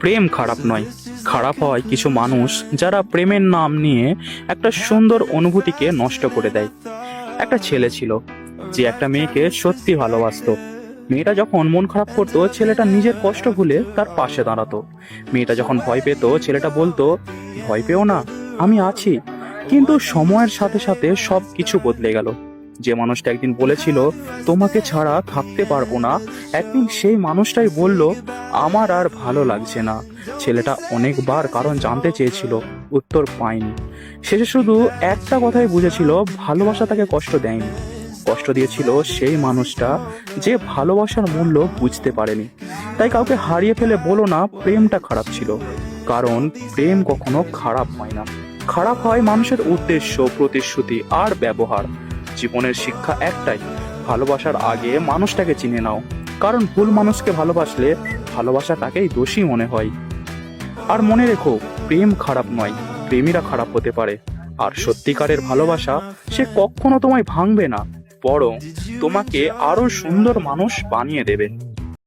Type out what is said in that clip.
প্রেম খারাপ নয়, খারাপ হয় কিছু মানুষ যারা প্রেমের নাম নিয়ে একটা সুন্দর অনুভূতিকে নষ্ট করে দেয়। একটা ছেলে ছিল যে একটা মেয়েকে সত্যি ভালোবাসতো। মেয়েটা যখন মন খারাপ করতো, ছেলেটা নিজের কষ্ট ভুলে তার পাশে দাঁড়াতো। মেয়েটা যখন ভয় পেত, ছেলেটা বলতো, ভয় পেও না, আমি আছি। কিন্তু সময়ের সাথে সাথে সব কিছু বদলে গেল। যে মানুষটা একদিন বলেছিল তোমাকে ছাড়া থাকতে পারবো না, একদিন সেই মানুষটাই বলল আমার আর ভালো লাগছে না। ছেলেটা অনেকবার কারণ জানতে চেয়েছিল, উত্তর পায়নি। শেষে শুধু একটা কথাই বুঝেছিল, ভালোবাসা তাকে কষ্ট দেয়নি, কষ্ট দিয়েছিল সেই মানুষটা যে ভালোবাসার মূল্য বুঝতে পারেনি। তাই কাউকে হারিয়ে ফেলে বলো না প্রেমটা খারাপ ছিল, কারণ প্রেম কখনো খারাপ হয় না। খারাপ হয় মানুষের উদ্দেশ্য, প্রতিশ্রুতি আর ব্যবহার। জীবনের শিক্ষা একটাই, ভালোবাসার আগে মানুষটাকে চিনে নাও, কারণ ভুল মানুষকে ভালোবাসলে ভালোবাসা তাকেই দোষী মনে হয়। আর মনে রেখো, প্রেম খারাপ নয়, প্রেমীরা খারাপ হতে পারে। আর সত্যিকারের ভালোবাসা সে কখনো তোমায় ভাঙবে না, বরং তোমাকে আরো সুন্দর মানুষ বানিয়ে দেবে।